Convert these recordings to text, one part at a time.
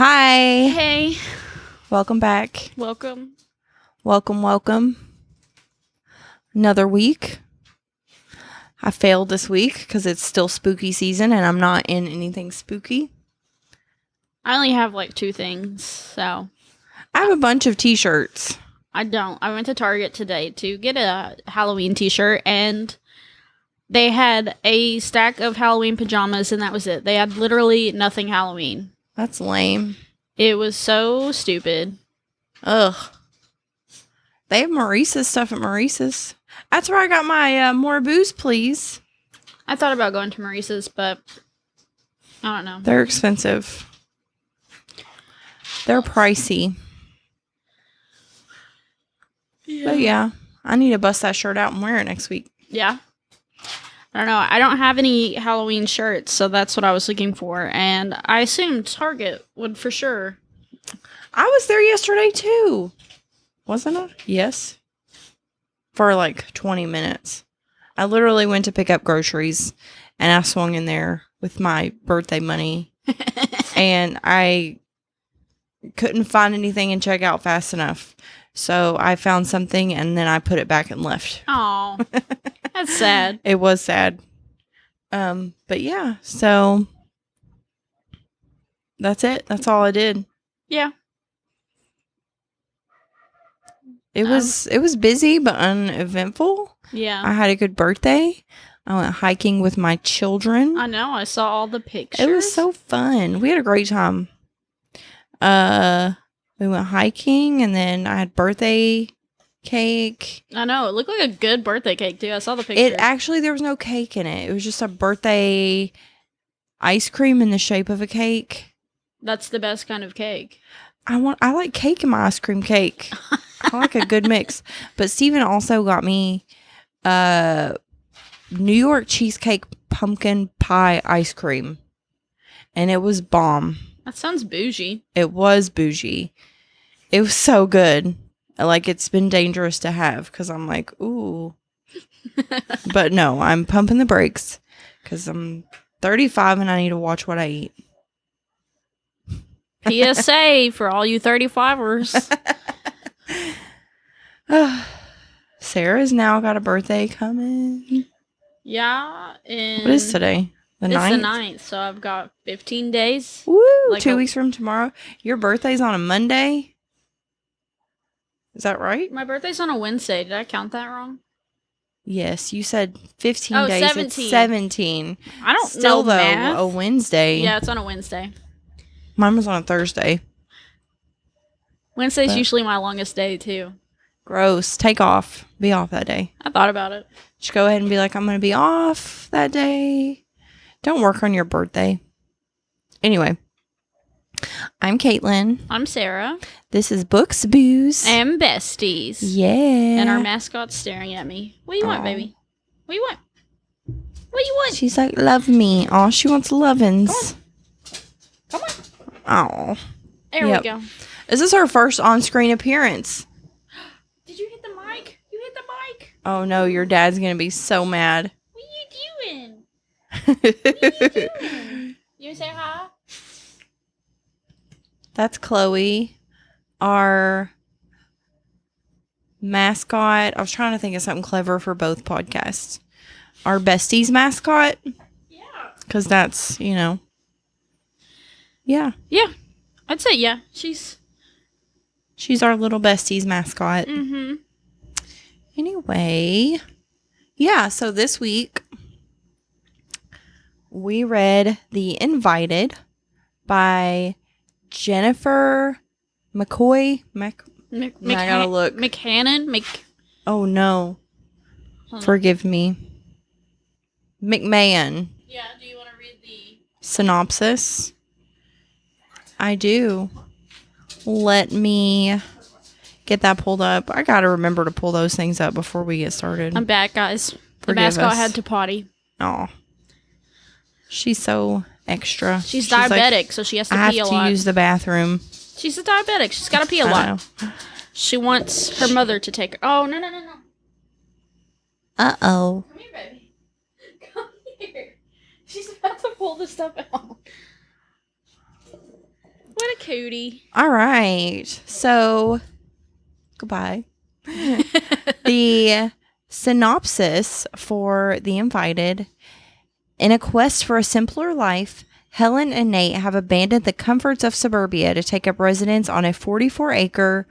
Hi. Hey. Welcome back. Welcome. Welcome. Another week. I failed this week because it's still spooky season and I'm not in anything spooky. I only have like 2 things, so. I have a bunch of t-shirts. I don't. I went to Target today to get a Halloween t-shirt, and they had a stack of Halloween pajamas, and that was it. They had literally nothing Halloween. That's lame. It was so stupid. Ugh. They have Maurice's stuff at Maurice's. That's where I got my more booze, please. I thought about going to Maurice's, but I don't know. They're expensive. They're pricey. But yeah, I need to bust that shirt out and wear it next week. Yeah. I don't know. I don't have any Halloween shirts, so that's what I was looking for. And I assumed Target would for sure. I was there yesterday too. Wasn't I? Yes. For like 20 minutes. I literally went to pick up groceries and I swung in there with my birthday money. And I couldn't find anything and check out fast enough. So I found something and then I put it back and left. Oh, that's sad. It was sad. But yeah, so that's it. That's all I did. Yeah. It was busy but uneventful. Yeah. I had a good birthday. I went hiking with my children. I know. I saw all the pictures. It was so fun. We had a great time. We went hiking and then I had birthday cake. I know. It looked like a good birthday cake, too. I saw the picture. There was no cake in it. It was just a birthday ice cream in the shape of a cake. That's the best kind of cake. I like cake in my ice cream cake. I like a good mix. But Steven also got me New York cheesecake pumpkin pie ice cream. And it was bomb. That sounds bougie. It was bougie. It was so good. Like, it's been dangerous to have because I'm like, ooh. But no, I'm pumping the brakes because I'm 35 and I need to watch what I eat. PSA for all you 35ers. Sarah's now got a birthday coming. Yeah. What is today? It's the 9th, so I've got 15 days. Woo! Like 2 weeks from tomorrow. Your birthday's on a Monday? Is that right? My birthday's on a Wednesday. Did I count that wrong? Yes, you said 15 days. 17. It's 17. I don't Still, know though, math. a Wednesday. Yeah, it's on a Wednesday. Mine was on a Thursday. Wednesday's usually my longest day, too. Gross. Take off. Be off that day. I thought about it. Just go ahead and be like, I'm going to be off that day. Don't work on your birthday. Anyway, I'm Caitlin. I'm Sarah. This is Books, Booze, And Besties. Yeah. And our mascot's staring at me. What do you want, baby? What do you want? What do you want? She's like, love me. Oh, she wants lovins. Come on. Oh. There we go. Is this her first on-screen appearance? Did you hit the mic? You hit the mic. Oh, no. Your dad's going to be so mad. What are you doing? What are you doing? You say hi? That's Chloe, our mascot. I was trying to think of something clever for both podcasts. Our Besties mascot. Yeah. Because that's, Yeah. Yeah. I'd say yeah. She's our little Besties mascot. Mm-hmm. Anyway. Yeah, so this week we read The Invited by Jennifer McCoy. I gotta look. McMahon? Oh, no. Forgive me. McMahon. Yeah, do you want to read the synopsis? I do. Let me get that pulled up. I gotta remember to pull those things up before we get started. I'm back, guys. The Forgive mascot us. had to potty. Oh. She's so extra. She's diabetic, like, so she has to pee a lot. I have to use the bathroom. She's a diabetic. She's got to pee a lot. She wants her mother to take her. Oh, no. Uh-oh. Come here, baby. Come here. She's about to pull this stuff out. What a cootie. All right. So, goodbye. The synopsis for The Invited. In a quest for a simpler life, Helen and Nate have abandoned the comforts of suburbia to take up residence on 44 acres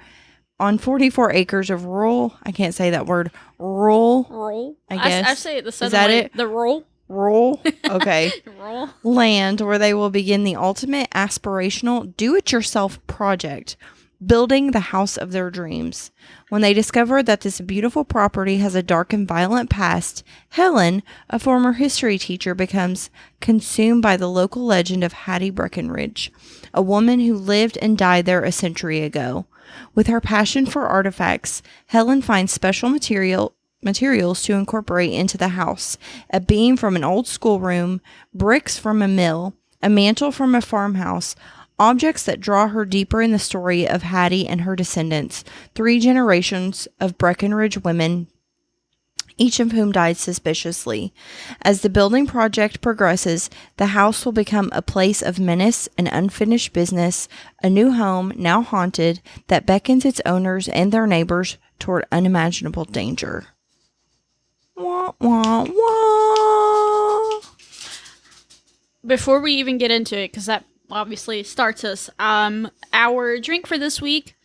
of rural, I can't say that word, rural, I guess. I say it the southern Is that way. it? The rural? Rural? Okay. Rural. Land where they will begin the ultimate aspirational do-it-yourself project, building the house of their dreams. When they discover that this beautiful property has a dark and violent past, Helen, a former history teacher, becomes consumed by the local legend of Hattie Breckenridge, a woman who lived and died there a century ago. With her passion for artifacts, Helen finds special materials to incorporate into the house: a beam from an old schoolroom, bricks from a mill, a mantle from a farmhouse, objects that draw her deeper in the story of Hattie and her descendants, 3 generations of Breckenridge women, each of whom died suspiciously. As the building project progresses, the house will become a place of menace and unfinished business, a new home, now haunted, that beckons its owners and their neighbors toward unimaginable danger. Wah, wah, wah. Before we even get into it, because that obviously starts us, our drink for this week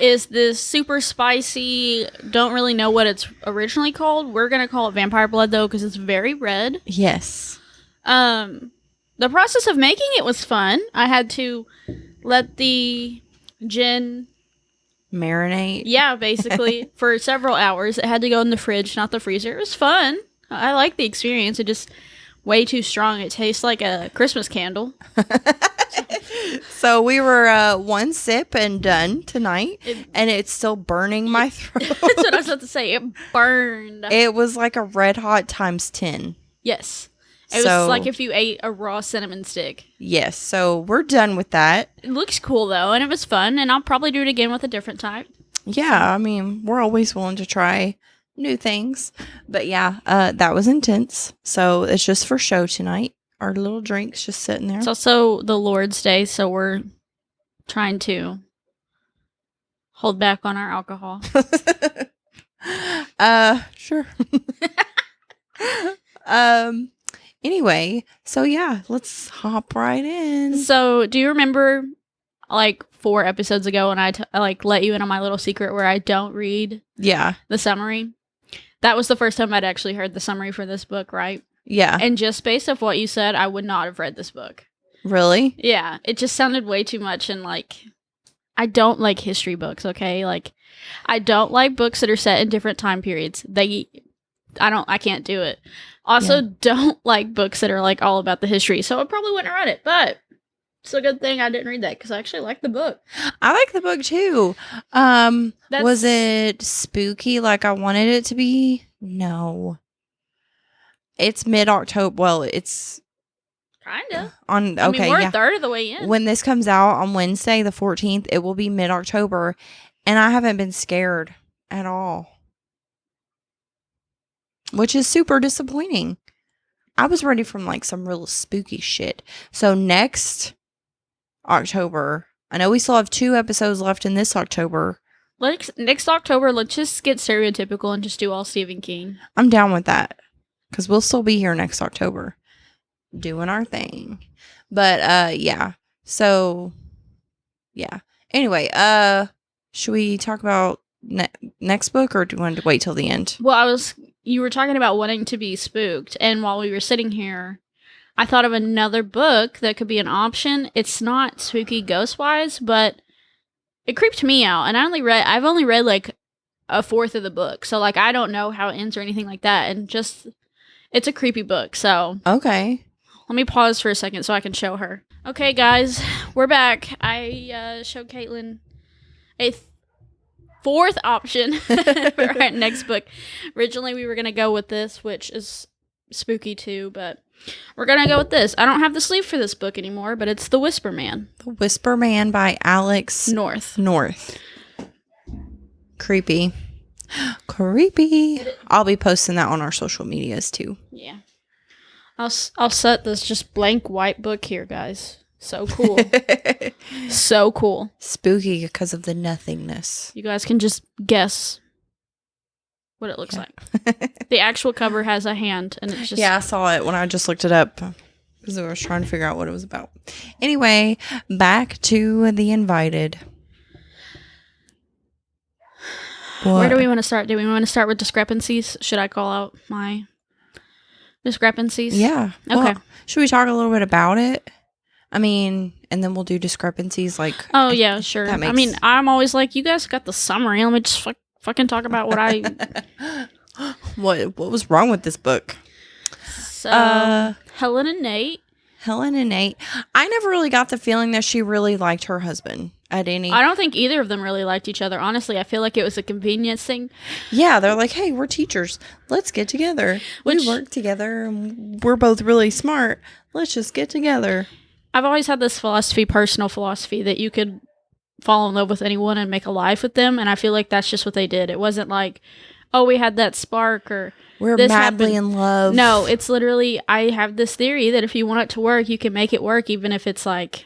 is this super spicy, don't really know what it's originally called. We're going to call it vampire blood, though, because it's very red. Yes. The process of making it was fun. I had to let the gin Marinate. Yeah, basically, for several hours. It had to go in the fridge, not the freezer. It was fun. I like the experience. It just way too strong. It tastes like a Christmas candle. So we were one sip and done tonight, and it's still burning my throat. That's what I was about to say. It burned. It was like a red hot times 10. Yes. It was like if you ate a raw cinnamon stick. Yes, so we're done with that. It looks cool, though, and it was fun, and I'll probably do it again with a different type. Yeah, I mean, we're always willing to try new things. But yeah, that was intense. So it's just for show tonight. Our little drink's just sitting there. It's also the Lord's Day, so we're trying to hold back on our alcohol. Sure. Anyway, so yeah, let's hop right in. So, do you remember, like, 4 episodes ago when I let you in on my little secret where I don't read the summary? That was the first time I'd actually heard the summary for this book, right? Yeah. And just based off what you said, I would not have read this book. Really? Yeah. It just sounded way too much, and, like, I don't like history books, okay? Like, I don't like books that are set in different time periods. I can't do it. Also, don't like books that are, like, all about the history, so I probably wouldn't have read it, but it's a good thing I didn't read that, because I actually like the book. I like the book, too. Was it spooky like I wanted it to be? No. It's mid-October. Well, it's... Kinda. I mean, we're a third of the way in. When this comes out on Wednesday, the 14th, it will be mid-October, and I haven't been scared at all. Which is super disappointing. I was ready for like some real spooky shit. So next October, I know we still have 2 episodes left in this October. Next October, let's just get stereotypical and just do all Stephen King. I'm down with that. Because we'll still be here next October. Doing our thing. But yeah. So yeah. Anyway, should we talk about next book, or do you want to wait till the end? Well, you were talking about wanting to be spooked, and while we were sitting here, I thought of another book that could be an option. It's not spooky ghost-wise, but it creeped me out, and I've only read like a fourth of the book, so like I don't know how it ends or anything like that, and just it's a creepy book. So okay, let me pause for a second so I can show her. Okay, guys, we're back. I showed Caitlin a fourth option for our next book. Originally, we were going to go with this, which is spooky too, but we're going to go with this. I don't have the sleeve for this book anymore, but it's The Whisper Man. The Whisper Man by Alex North. Creepy. Creepy. I'll be posting that on our social medias too. Yeah. I'll set this just blank white book here, guys. So cool. So cool. Spooky because of the nothingness. You guys can just guess what it looks like. The actual cover has a hand, and it's just... Yeah, I saw it when I just looked it up because I was trying to figure out what it was about. Anyway, back to The Invited. Where do we want to start? Do we want to start with discrepancies? Should I call out my discrepancies? Yeah. Okay. Well, should we talk a little bit about it? I mean, and then we'll do discrepancies. Like, oh yeah, sure. I mean, I'm always like, you guys got the summary. Let me just fucking talk about what I. What was wrong with this book? So Helen and Nate. I never really got the feeling that she really liked her husband at any. I don't think either of them really liked each other. Honestly, I feel like it was a convenience thing. Yeah, they're like, hey, we're teachers. Let's get together. We work together. And we're both really smart. Let's just get together. I've always had this personal philosophy, that you could fall in love with anyone and make a life with them. And I feel like that's just what they did. It wasn't like, oh, we had that spark or we're madly in love. No, it's literally, I have this theory that if you want it to work, you can make it work, even if it's like,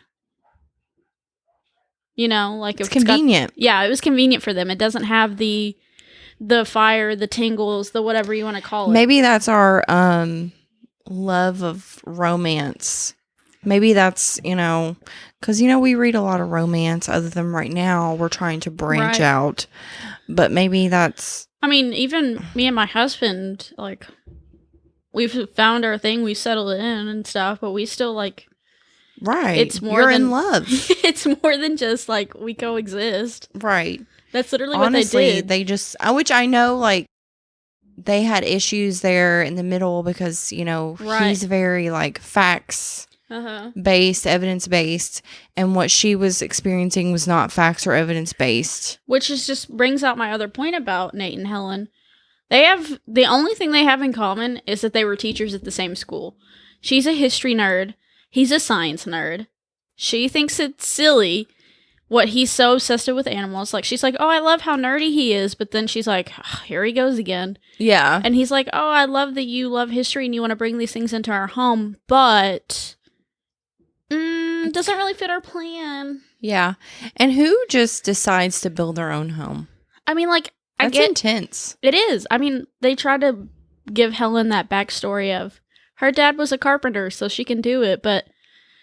you know, like it's convenient. It was convenient for them. It doesn't have the fire, the tingles, the whatever you want to call it. Maybe that's our love of romance. Maybe that's, you know, because, you know, we read a lot of romance other than right now. We're trying to branch out. But maybe that's... I mean, even me and my husband, like, we've found our thing. We settled in and stuff, but we still, like... Right. It's more You're in love. It's more than just, like, we coexist. Right. That's literally Honestly, what they did. They just... Which I know, like, they had issues there in the middle because, you know, he's very, like, facts... based, evidence-based, and what she was experiencing was not facts or evidence-based. Which is just brings out my other point about Nate and Helen. The only thing they have in common is that they were teachers at the same school. She's a history nerd. He's a science nerd. She thinks it's silly what he's so obsessed with animals. Like, she's like, oh, I love how nerdy he is, but then she's like, oh, here he goes again. Yeah. And he's like, oh, I love that you love history and you want to bring these things into our home, but... doesn't really fit our plan. Yeah. And who just decides to build their own home? I mean, like, That's intense. It is. I mean, they try to give Helen that backstory of her dad was a carpenter, so she can do it. But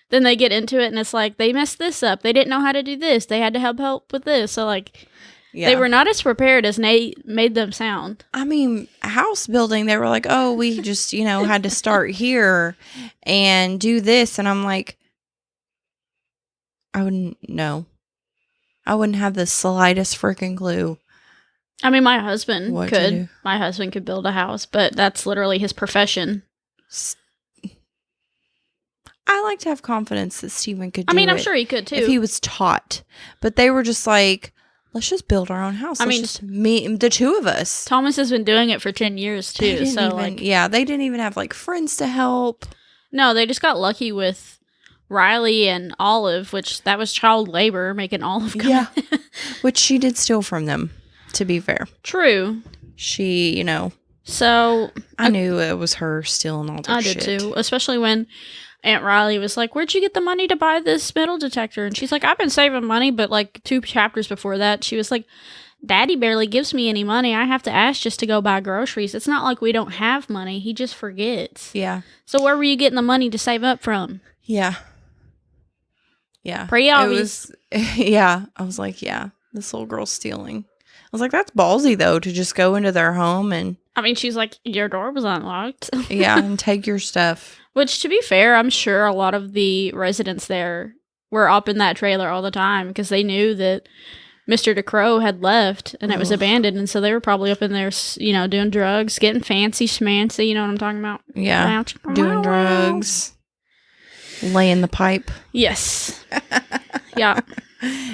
then they get into it, and it's like, they messed this up. They didn't know how to do this. They had to help with this. So, like, they were not as prepared as Nate made them sound. I mean, house building, they were like, oh, we just, you know, had to start here and do this. And I'm like, I wouldn't know. I wouldn't have the slightest freaking clue. I mean, my husband could. My husband could build a house, but that's literally his profession. I like to have confidence that Steven could do it. I mean, I'm sure he could, too. If he was taught. But they were just like, let's just build our own house. Just the two of us. Thomas has been doing it for 10 years, too. Yeah, they didn't even have, like, friends to help. No, they just got lucky with Riley and Olive, which that was child labor, making Olive come. Yeah. Which she did steal from them, to be fair. True. She, you know. So. I knew it was her stealing all that shit. I did too. Especially when Aunt Riley was like, where'd you get the money to buy this metal detector? And she's like, I've been saving money. But like 2 chapters before that, she was like, Daddy barely gives me any money. I have to ask just to go buy groceries. It's not like we don't have money. He just forgets. Yeah. So where were you getting the money to save up from? Yeah. Yeah. Pretty obvious. Yeah. I was like, yeah, this little girl's stealing. I was like, that's ballsy, though, to just go into their home and... I mean, she's like, your door was unlocked. Yeah, and take your stuff. Which, to be fair, I'm sure a lot of the residents there were up in that trailer all the time because they knew that Mr. DeCrow had left and it was abandoned. And so they were probably up in there, you know, doing drugs, getting fancy schmancy. You know what I'm talking about? Yeah. Doing drugs. Laying the pipe. Yes. Yeah.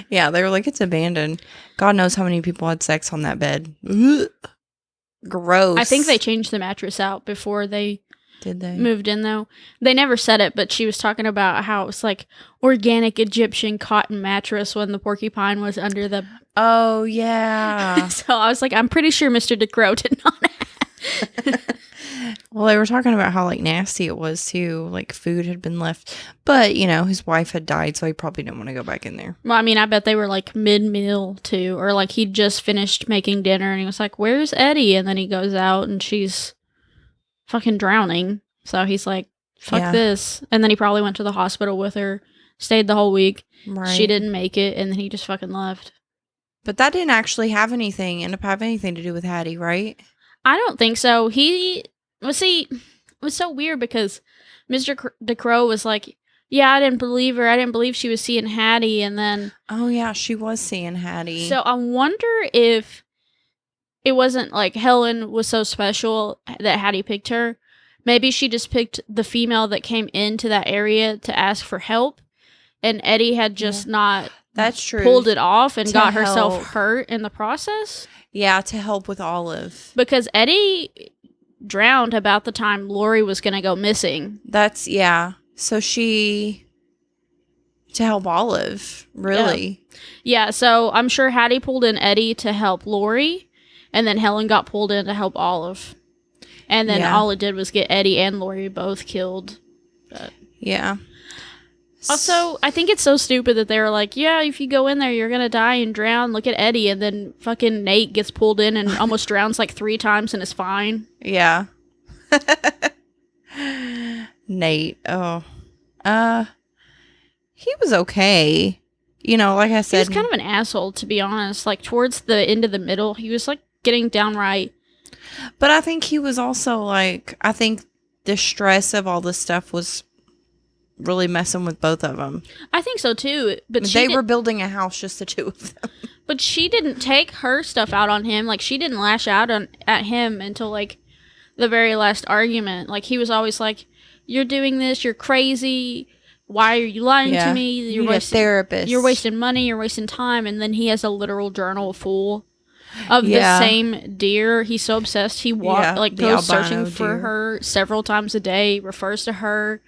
Yeah, they were like, it's abandoned. God knows how many people had sex on that bed. Ugh. Gross. I think they changed the mattress out before they moved in, though. They never said it, but she was talking about how it was like organic Egyptian cotton mattress when the porcupine was under the... Oh, yeah. So I was like, I'm pretty sure Mr. DeCrow did not have... Well, they were talking about how, like, nasty it was, too. Like, food had been left. But, you know, his wife had died, so he probably didn't want to go back in there. Well, I mean, I bet they were, like, mid-meal, too. Or, like, he'd just finished making dinner, and he was like, where's Eddie? And then he goes out, and she's fucking drowning. So he's like, fuck this. And then he probably went to the hospital with her, stayed the whole week. Right. She didn't make it, and then he just fucking left. But that didn't actually end up having anything to do with Hattie, right? I don't think so. See, it was so weird because Mr. DeCrow was like, yeah, I didn't believe her. I didn't believe she was seeing Hattie. And then... Oh, yeah, she was seeing Hattie. So I wonder if it wasn't like Helen was so special that Hattie picked her. Maybe she just picked the female that came into that area to ask for help. And Eddie had just not... That's true. Pulled it off and got herself hurt in the process. Yeah, to help with Olive. Because Eddie... drowned about the time Lori was going to go missing. So to help Olive, really. Yeah, so I'm sure Hattie pulled in Eddie to help Lori, and then Helen got pulled in to help Olive. And then all it did was get Eddie and Lori both killed. But. Yeah. Also, I think it's so stupid that they were like, yeah, if you go in there, you're going to die and drown. Look at Eddie. And then fucking Nate gets pulled in and almost drowns like 3 times and is fine. Yeah. Nate. Oh. He was okay. You know, like I said. He was kind of an asshole, to be honest. Like, towards the end of the middle, he was, like, getting downright. But I think he was also, like, I think the stress of all this stuff was really messing with both of them. I think so too, but they were building a house, just the two of them. But she didn't take her stuff out on him. Like, she didn't lash out at him until like the very last argument. Like, he was always like, "You're doing this. You're crazy. Why are you lying to me? You're a therapist. You're wasting money. You're wasting time." And then he has a literal journal full of the same deer. He's so obsessed. He goes searching for her several times a day. Refers to her.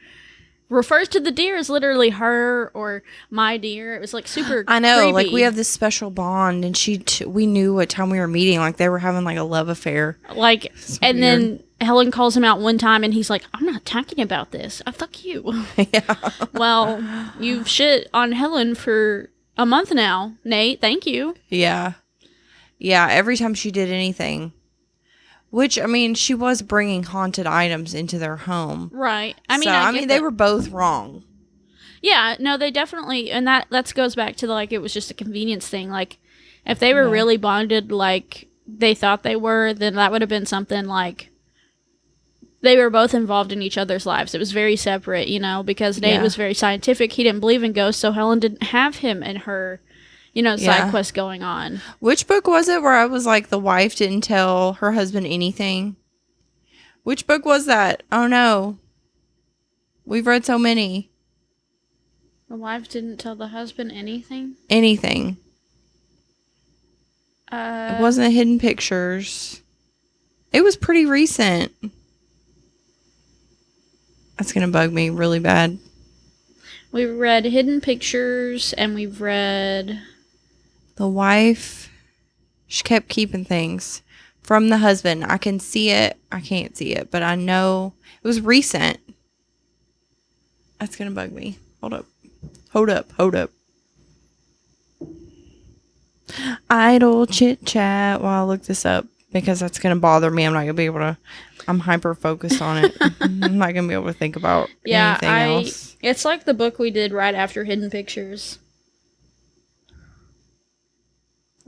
Refers to the deer as literally her or my deer. It was like super I know, creepy. like we have this special bond, and we knew what time we were meeting. Like they were having like a love affair. Like, and then Helen calls him out one time, and he's like, "I'm not talking about this. Oh, fuck you." Yeah. Well, you've shit on Helen for a month now, Nate. Thank you. Yeah. Yeah. Every time she did anything. Which, I mean, she was bringing haunted items into their home. Right. I mean, they were both wrong. Yeah, no, they definitely, and that goes back to, like, it was just a convenience thing. Like, if they were really bonded like they thought they were, then that would have been something like they were both involved in each other's lives. It was very separate, you know, because Nate was very scientific. He didn't believe in ghosts, so Helen didn't have him and her... side quest going on. Which book was it where I was like, the wife didn't tell her husband anything? Which book was that? Oh, no. We've read so many. The wife didn't tell the husband anything? Anything. It wasn't Hidden Pictures. It was pretty recent. That's going to bug me really bad. We've read Hidden Pictures, and we've read... The wife, she kept keeping things from the husband. I can see it. I can't see it, but I know it was recent. That's going to bug me. Hold up. Idle chit chat while I look this up because that's going to bother me. I'm not going to be able to, I'm hyper focused on it. I'm not going to be able to think about anything else. It's like the book we did right after Hidden Pictures.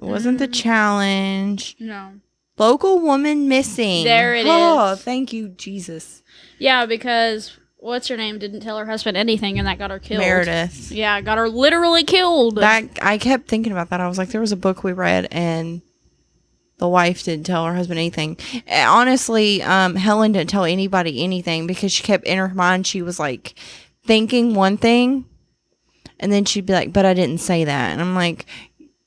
It wasn't the challenge. No. Local woman missing. There it is. Oh, thank you, Jesus. Yeah, because what's her name didn't tell her husband anything, and that got her killed. Meredith. Yeah, got her literally killed. I kept thinking about that. I was like, there was a book we read, and the wife didn't tell her husband anything. Honestly, Helen didn't tell anybody anything because she kept in her mind, she was like thinking one thing, and then she'd be like, but I didn't say that. And I'm like,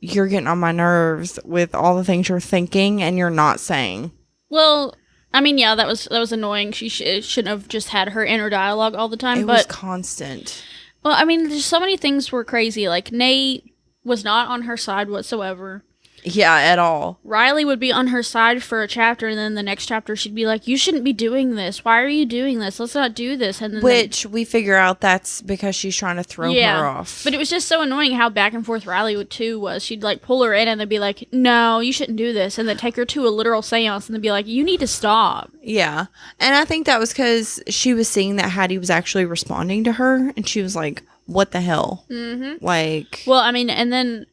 you're getting on my nerves with all the things you're thinking and you're not saying. Well, I mean, yeah, that was annoying. She shouldn't have just had her inner dialogue all the time. It was constant. Well, I mean, there's so many things were crazy. Like, Nate was not on her side whatsoever. Yeah, at all. Riley would be on her side for a chapter, and then the next chapter she'd be like, you shouldn't be doing this. Why are you doing this? Let's not do this. And then Which we figure out that's because she's trying to throw her off. But it was just so annoying how back and forth Riley would too was. She'd like pull her in and then be like, no, you shouldn't do this. And then take her to a literal seance and then be like, you need to stop. Yeah. And I think that was because she was seeing that Hattie was actually responding to her. And she was like, what the hell? Mm-hmm. Like. Well, I mean, and then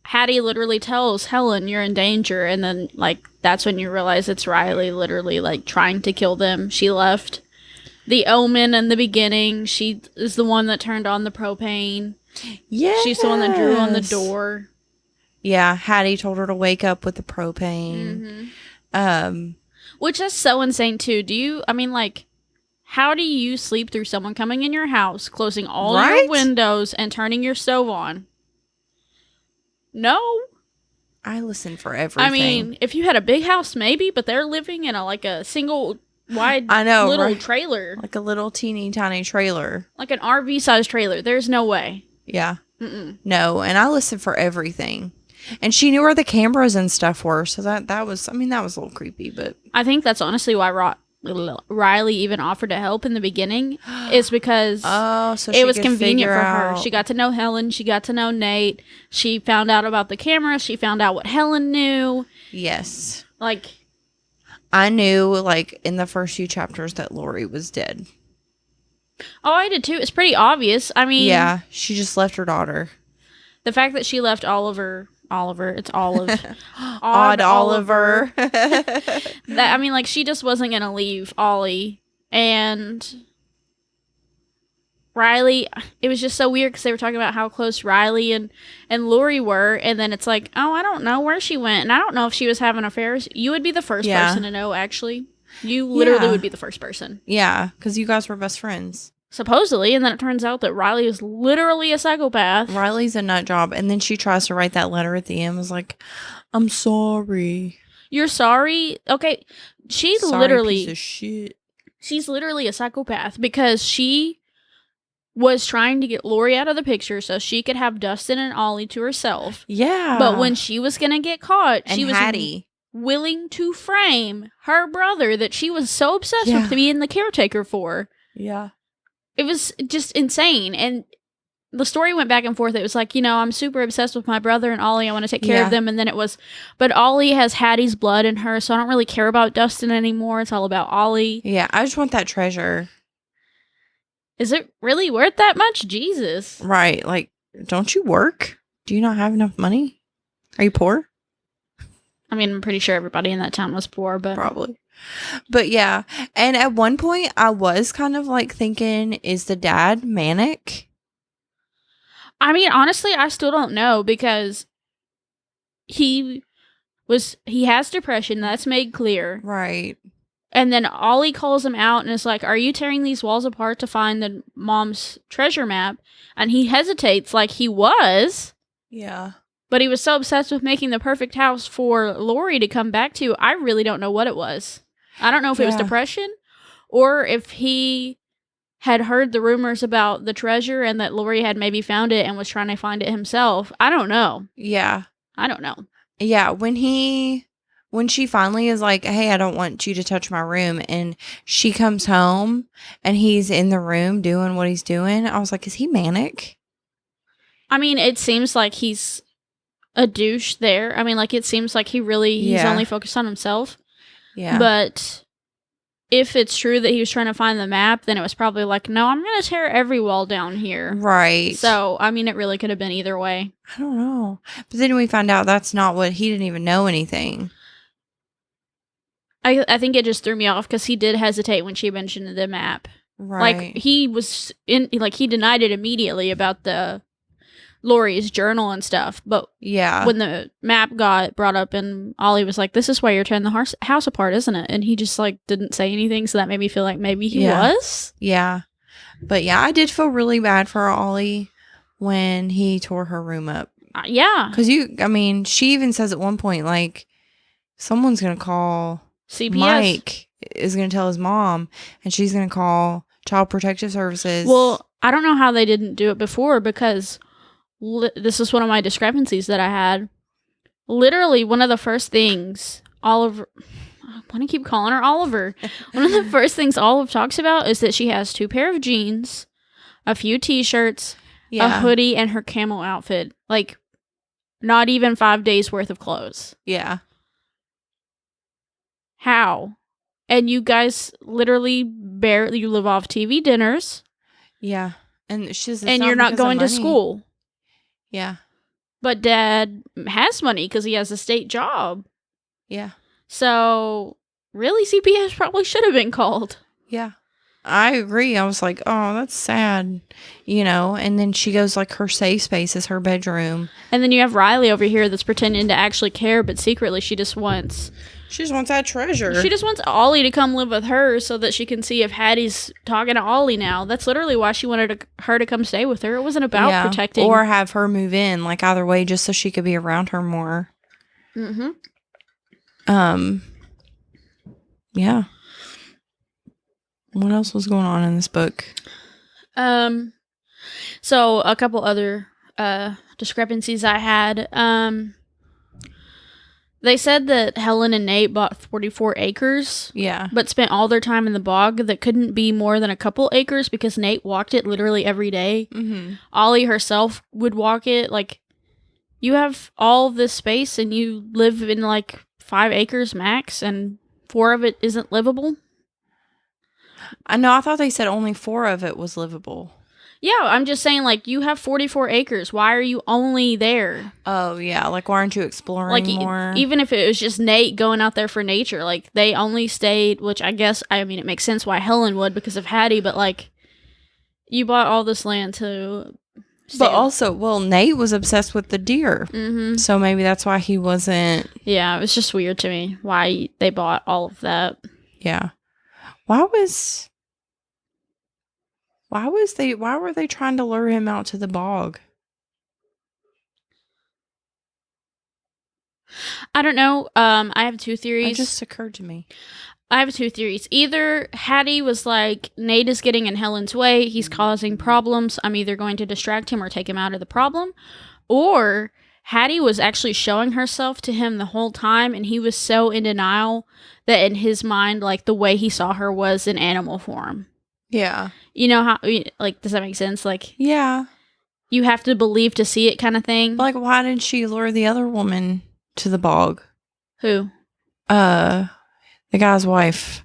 Hattie literally tells Helen, you're in danger. And then, like, that's when you realize it's Riley literally, like, trying to kill them. She left the omen in the beginning. She is the one that turned on the propane. Yeah. She's the one that drew on the door. Yeah. Hattie told her to wake up with the propane. Mm-hmm. Which is so insane, too. How do you sleep through someone coming in your house, closing all your windows, and turning your stove on? No. I listen for everything. I mean, if you had a big house, maybe, but they're living in a single wide little trailer. Like a little teeny tiny trailer. Like an RV size trailer. There's no way. Yeah. No, and I listen for everything. And she knew where the cameras and stuff were, so that was a little creepy, but I think that's honestly why Riley even offered to help in the beginning is because it was convenient for her. She got to know Helen. She got to know Nate. She found out about the camera. She found out what Helen knew. Yes. Like, I knew, like, in the first few chapters that Lori was dead. Oh, I did too. It's pretty obvious. I mean... Yeah, she just left her daughter. The fact that she left Oliver, it's Olive. Odd Oliver. She just wasn't going to leave Ollie. And Riley, it was just so weird because they were talking about how close Riley and Lori were. And then it's like, oh, I don't know where she went. And I don't know if she was having affairs. You would be the first person to know, actually. You literally would be the first person. Yeah, because you guys were best friends. Supposedly, and then it turns out that Riley is literally a psychopath. Riley's a nut job, and then she tries to write that letter at the end. Was like, I'm sorry. You're sorry? Okay, she's sorry, literally piece of shit. She's literally a psychopath because she was trying to get Lori out of the picture so she could have Dustin and Ollie to herself. Yeah. But when she was gonna get caught, and she was Hattie. Willing to frame her brother that she was so obsessed with being the caretaker for. Yeah. It was just insane. And the story went back and forth. It was like, I'm super obsessed with my brother and Ollie. I want to take care of them. And then it was, but Ollie has Hattie's blood in her, so I don't really care about Dustin anymore. It's all about Ollie. Yeah, I just want that treasure. Is it really worth that much? Jesus. Right. Like, don't you work? Do you not have enough money? Are you poor? I mean, I'm pretty sure everybody in that town was poor, but... Probably. But yeah. And at one point, I was kind of like thinking, is the dad manic? I mean, honestly, I still don't know because he has depression. That's made clear. Right. And then Ollie calls him out and is like, are you tearing these walls apart to find the mom's treasure map? And he hesitates like he was. Yeah. But he was so obsessed with making the perfect house for Lori to come back to. I really don't know what it was. I don't know if it was depression or if he had heard the rumors about the treasure and that Lori had maybe found it and was trying to find it himself. I don't know. Yeah. I don't know. Yeah. When she finally is like, hey, I don't want you to touch my room. And she comes home and he's in the room doing what he's doing. I was like, is he manic? I mean, it seems like he's a douche there. I mean, like, it seems like he's only focused on himself. Yeah. But if it's true that he was trying to find the map, then it was probably like, no, I'm going to tear every wall down here. Right. So, I mean, it really could have been either way. I don't know. But then we find out that's not what, he didn't even know anything. I think it just threw me off because he did hesitate when she mentioned the map. Right. Like, he denied it immediately about the Lori's journal and stuff, but when the map got brought up and Ollie was like, this is why you're tearing the house apart, isn't it? And he just like didn't say anything, so that made me feel like maybe he was. Yeah. But yeah, I did feel really bad for Ollie when he tore her room up. Yeah. Because she even says at one point, like, someone's going to call CPS. Mike is going to tell his mom, and she's going to call Child Protective Services. Well, I don't know how they didn't do it before because this is one of my discrepancies that I had. literally one of the first things Oliver, I want to keep calling her Oliver. One of the first things Olive talks about is that she has 2 pair of jeans, a few t-shirts, a hoodie, and her camel outfit. Like, not even 5 days worth of clothes. Yeah. How? And you guys literally barely live off TV dinners. Yeah. And you're not going to school. Yeah. But Dad has money because he has a state job. Yeah. So, really, CPS probably should have been called. Yeah. I agree. I was like, oh, that's sad. You know, and then she goes like her safe space is her bedroom. And then you have Riley over here that's pretending to actually care, but secretly she just wants that treasure. She just wants Ollie to come live with her so that she can see if Hattie's talking to Ollie now. That's literally why she wanted her to come stay with her. It wasn't about protecting. Or have her move in, like either way, just so she could be around her more. Mm-hmm. Yeah. What else was going on in this book? So a couple other discrepancies I had. They said that Helen and Nate bought 44 acres. Yeah. But spent all their time in the bog that couldn't be more than a couple acres because Nate walked it literally every day. Mm-hmm. Ollie herself would walk it. Like, you have all this space and you live in like 5 acres max and 4 of it isn't livable. I know. I thought they said only 4 of it was livable. Yeah, I'm just saying, like, you have 44 acres. Why are you only there? Oh, yeah. Like, why aren't you exploring more? Even if it was just Nate going out there for nature, like, they only stayed, which I guess, I mean, it makes sense why Helen would because of Hattie, but, like, you bought all this land to stay. But also, well, Nate was obsessed with the deer. Mm-hmm. So maybe that's why he wasn't. Yeah, it was just weird to me why they bought all of that. Yeah. Why were they trying to lure him out to the bog? I don't know. I have 2 theories. It just occurred to me. I have 2 theories. Either Hattie was like, Nate is getting in Helen's way. He's causing problems. I'm either going to distract him or take him out of the problem. Or Hattie was actually showing herself to him the whole time, and he was so in denial that in his mind, like, the way he saw her was in animal form. Yeah. You know how, like, does that make sense? Like, yeah. You have to believe to see it kind of thing. Like, why did she lure the other woman to the bog? Who? The guy's wife.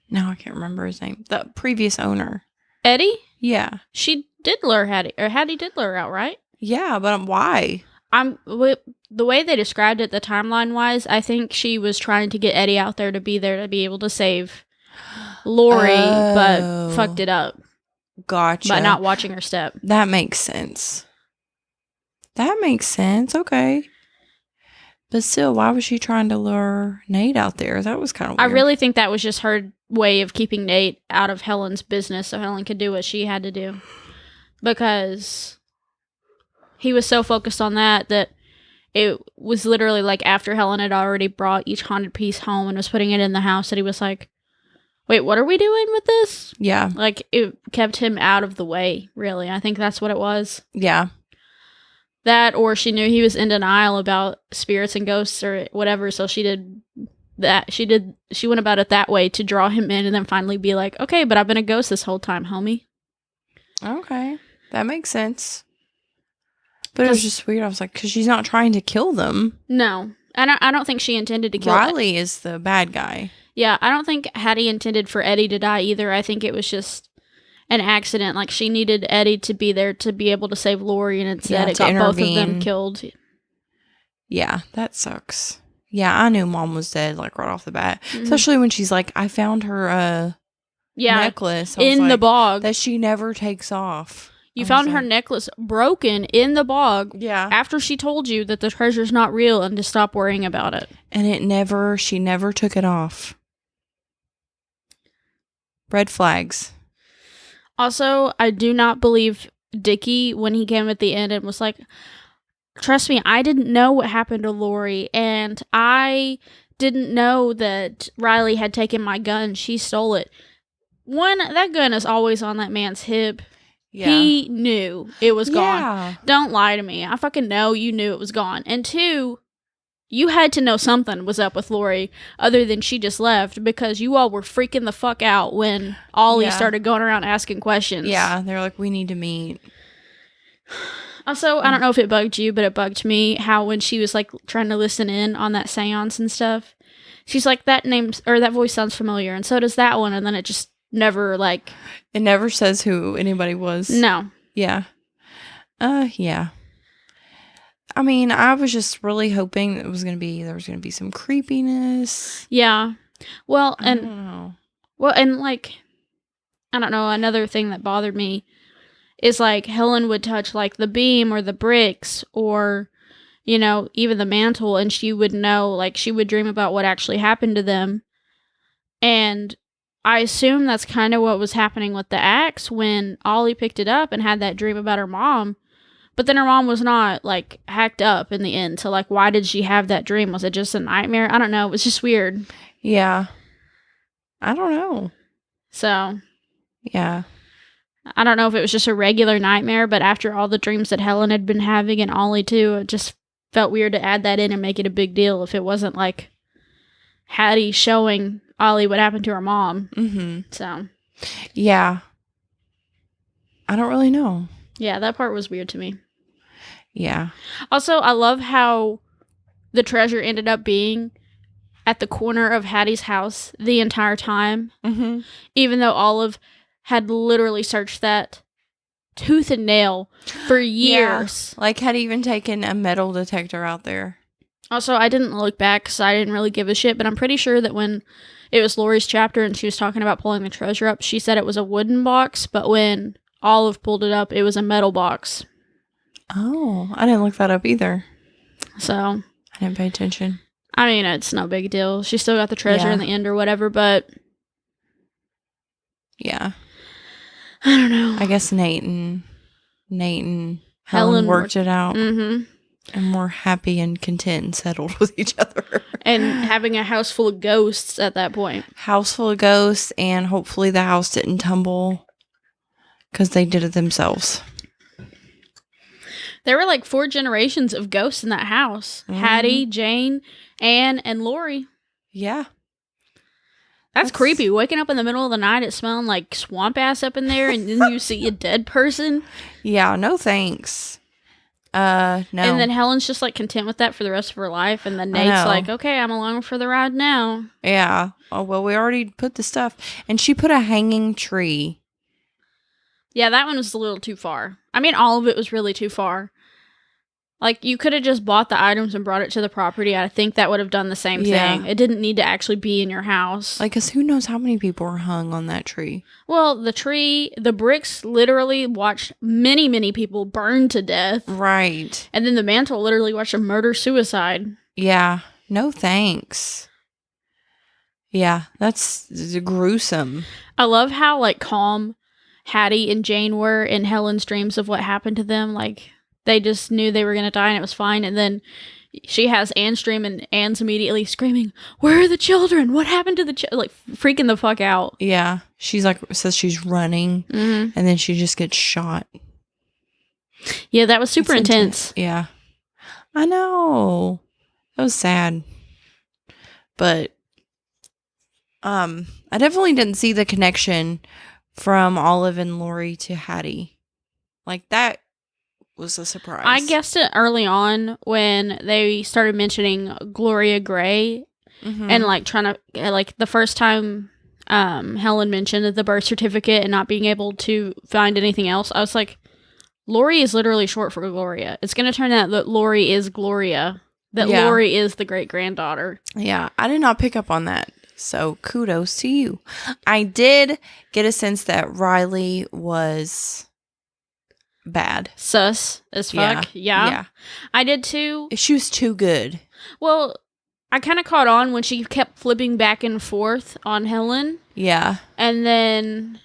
No, I can't remember his name. The previous owner. Eddie? Yeah. She did lure Hattie, or Hattie did lure her out, right? Yeah, but why? The way they described it, the timeline-wise, I think she was trying to get Eddie out there to be able to save Lori, but fucked it up. Gotcha. By not watching her step. That makes sense. Okay. But still, why was she trying to lure Nate out there? That was kind of weird. I really think that was just her way of keeping Nate out of Helen's business so Helen could do what she had to do. Because he was so focused on that it was literally like after Helen had already brought each haunted piece home and was putting it in the house that he was like, wait, what are we doing with this? Yeah. Like, it kept him out of the way, really. I think that's what it was. Yeah. That, or she knew he was in denial about spirits and ghosts or whatever, so she did that. She went about it that way to draw him in and then finally be like, okay, but I've been a ghost this whole time, homie. Okay. That makes sense. But it was just weird. I was like, because she's not trying to kill them. No. I don't think she intended to kill Riley is the bad guy. Yeah, I don't think Hattie intended for Eddie to die either. I think it was just an accident. Like, she needed Eddie to be there to be able to save Lori, and instead it got both of them killed. Yeah, that sucks. Yeah, I knew Mom was dead, like, right off the bat. Mm-hmm. Especially when she's like, I found her necklace. In the bog. That she never takes off. You found her necklace broken in the bog. Yeah. After she told you that the treasure's not real and to stop worrying about it. And she never took it off. Red flags. Also, I do not believe Dickie when he came at the end and was like, trust me, I didn't know what happened to Lori, and I didn't know that Riley had taken my gun. She stole it. One, that gun is always on that man's hip. Yeah. He knew it was gone. Yeah. Don't lie to me. I fucking know you knew it was gone. And 2, you had to know something was up with Lori other than she just left, because you all were freaking the fuck out when Ollie started going around asking questions. Yeah, they're like, we need to meet. Also, I don't know if it bugged you, but it bugged me how when she was like trying to listen in on that seance and stuff, she's like, that voice sounds familiar, and so does that one, and then it just never like... It never says who anybody was. No. Yeah. Yeah. I mean, I was just really hoping there was gonna be some creepiness. Yeah. Well, and... I don't know. Well, and like... I don't know, another thing that bothered me is like Helen would touch like the beam or the bricks or, you know, even the mantle, and she would know, like she would dream about what actually happened to them. And I assume that's kind of what was happening with the axe when Ollie picked it up and had that dream about her mom. But then her mom was not like hacked up in the end. So like, why did she have that dream? Was it just a nightmare? I don't know. It was just weird. Yeah. I don't know. So. Yeah. I don't know if it was just a regular nightmare, but after all the dreams that Helen had been having and Ollie too, it just felt weird to add that in and make it a big deal if it wasn't like Hattie showing Ollie what happened to her mom. Mm-hmm. So. Yeah. I don't really know. Yeah, that part was weird to me. Yeah. Also, I love how the treasure ended up being at the corner of Hattie's house the entire time. Mm-hmm. Even though Olive had literally searched that tooth and nail for years. Yeah. Like, had even taken a metal detector out there. Also, I didn't look back because I didn't really give a shit, but I'm pretty sure that when it was Lori's chapter and she was talking about pulling the treasure up, she said it was a wooden box, but when Olive pulled it up, it was a metal box. Oh, I didn't look that up either. So. I didn't pay attention. I mean, it's no big deal. She still got the treasure in the end or whatever, but... Yeah. I don't know. I guess Nate and Helen worked it out. Mm-hmm. And were happy and content and settled with each other. And having a house full of ghosts at that point. House full of ghosts, and hopefully the house didn't tumble because they did it themselves. There were like 4 generations of ghosts in that house. Mm-hmm. Hattie, Jane, Anne, and Lori. Yeah. That's creepy. Waking up in the middle of the night, it's smelling like swamp ass up in there, and then you see a dead person. Yeah, no thanks. No. And then Helen's just like content with that for the rest of her life, and then Nate's like, okay, I'm along for the ride now. Yeah. Oh, well, we already put the stuff. And she put a hanging tree. Yeah, that one was a little too far. I mean, all of it was really too far. Like, you could have just bought the items and brought it to the property. I think that would have done the same thing. It didn't need to actually be in your house. Like, because who knows how many people were hung on that tree? Well, the bricks literally watched many, many people burn to death. Right. And then the mantle literally watched a murder-suicide. Yeah. No thanks. Yeah, that's gruesome. I love how, like, calm Hattie and Jane were in Helen's dreams of what happened to them. Like... They just knew they were going to die and it was fine. And then she has Anne's dream and Anne's immediately screaming, where are the children? What happened to the children? Like, freaking the fuck out. Yeah. She's like, says she's running. Mm-hmm. And then she just gets shot. Yeah, that was super intense. Yeah. I know. That was sad. But I definitely didn't see the connection from Olive and Lori to Hattie. Like, that was a surprise. I guessed it early on when they started mentioning Gloria Gray, and like trying to, like, the first time Helen mentioned the birth certificate and not being able to find anything else. I was like, Lori is literally short for Gloria. It's going to turn out that Lori is Gloria, that Lori is the great granddaughter. Yeah, I did not pick up on that. So kudos to you. I did get a sense that Riley was bad. Sus as fuck. Yeah. I did too. She was too good. Well, I kind of caught on when she kept flipping back and forth on Helen. Yeah. And then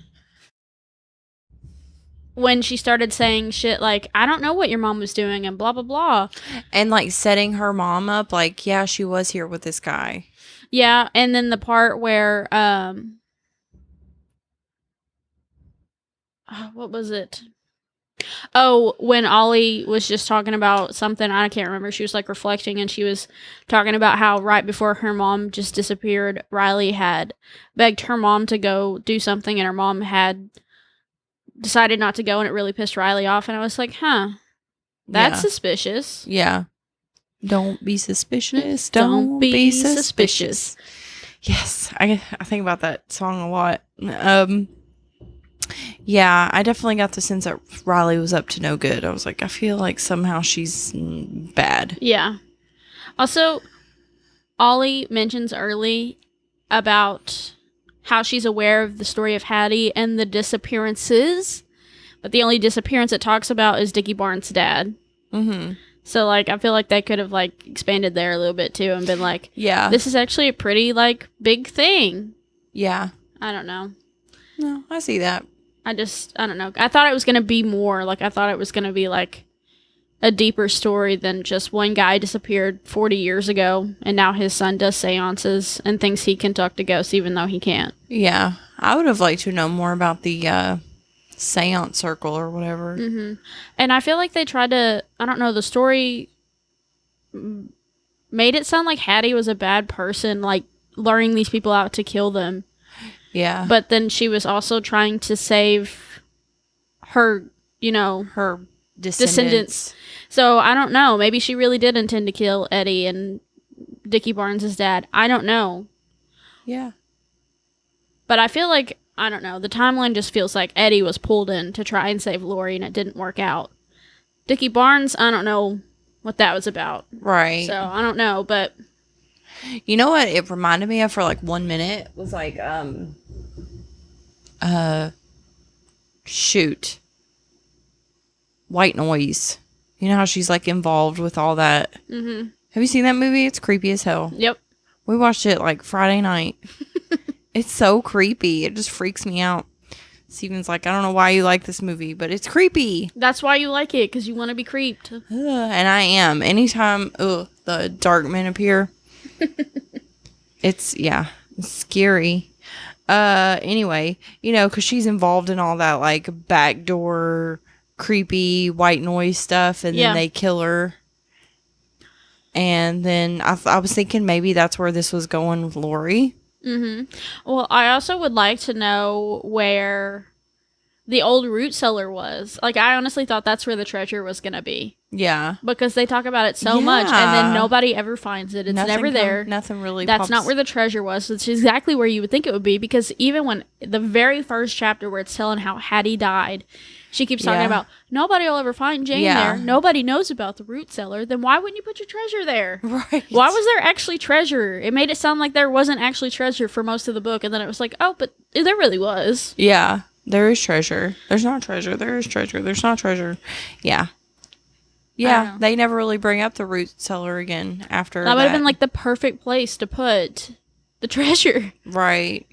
when she started saying shit like, I don't know what your mom was doing and blah, blah, blah. And like setting her mom up like, yeah, she was here with this guy. Yeah. And then the part where, what was it? Oh, when Ollie was just talking about something, I can't remember. She was like reflecting and she was talking about how right before her mom just disappeared, Riley had begged her mom to go do something and her mom had decided not to go and it really pissed Riley off. And I was like, huh, that's Yeah. suspicious. Yeah. Don't be suspicious. Don't be suspicious. Yes. I think about that song a lot. Yeah, I definitely got the sense that Riley was up to no good. I was like, I feel like somehow she's bad. Yeah. Also, Ollie mentions early about how she's aware of the story of Hattie and the disappearances, but the only disappearance it talks about is Dickie Barnes' dad. Mm-hmm. So, like, I feel like they could have, like, expanded there a little bit, too, and been like, Yeah. this is actually a pretty, like, big thing. Yeah. I don't know. No, I see that. I don't know. I thought it was going to be more. Like, I thought it was going to be, like, a deeper story than just one guy disappeared 40 years ago, and now his son does seances and thinks he can talk to ghosts even though he can't. Yeah. I would have liked to know more about the seance circle or whatever. Mm-hmm. And I feel like they tried to, I don't know, the story made it sound like Hattie was a bad person, like, luring these people out to kill them. Yeah. But then she was also trying to save her, her descendants. So I don't know. Maybe she really did intend to kill Eddie and Dickie Barnes' dad. I don't know. Yeah. But I feel like, I don't know, the timeline just feels like Eddie was pulled in to try and save Lori and it didn't work out. Dickie Barnes, I don't know what that was about. Right. So I don't know, but... You know what it reminded me of for like 1 minute was like, shoot. White Noise. You know how she's like involved with all that? Mm-hmm. Have you seen that movie? It's creepy as hell. Yep. We watched it like Friday night. It's so creepy. It just freaks me out. Steven's like, I don't know why you like this movie, but it's creepy. That's why you like it, because you want to be creeped. And I am. Anytime the dark men appear, it's scary. Anyway, because she's involved in all that like backdoor creepy White Noise stuff, and then they kill her. And then I was thinking maybe that's where this was going with Lori. Mm-hmm. Well, I also would like to know where the old root cellar was. Like, I honestly thought that's where the treasure was going to be. Yeah. Because they talk about it so much, and then nobody ever finds it. It's never there. Nothing really That's pops. not where the treasure was. It's exactly where you would think it would be, because even when the very first chapter where it's telling how Hattie died, she keeps talking about, nobody will ever find Jane there. Nobody knows about the root cellar. Then why wouldn't you put your treasure there? Right. Why was there actually treasure? It made it sound like there wasn't actually treasure for most of the book. And then it was like, oh, but there really was. Yeah. There is treasure. There's not treasure. There is treasure. There's not treasure. Yeah. Yeah. They never really bring up the root cellar again after that. Would have been like the perfect place to put the treasure. Right.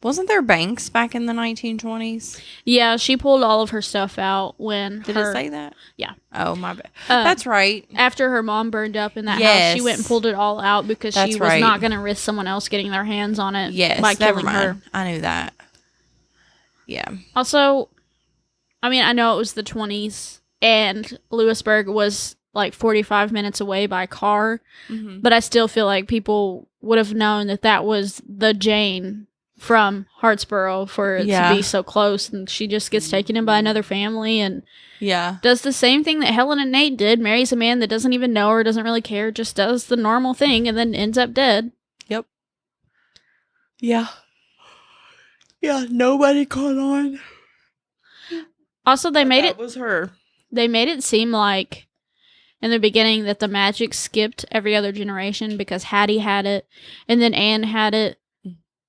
Wasn't there banks back in the 1920s? Yeah, she pulled all of her stuff out when Did it say that? Yeah. Oh, my bad. That's right. After her mom burned up in that house, she went and pulled it all out because she was not going to risk someone else getting their hands on it by killing her. I knew that. Yeah. Also, I mean, I know it was the 20s, and Lewisburg was like 45 minutes away by car, but I still feel like people would have known that was the Jane from Hartsboro for it to be so close, and she just gets taken in by another family and does the same thing that Helen and Nate did, marries a man that doesn't even know her, doesn't really care, just does the normal thing, and then ends up dead. Yep. Yeah. Yeah, nobody caught on. Also, they made that was her. They made it seem like in the beginning that the magic skipped every other generation because Hattie had it, and then Anne had it,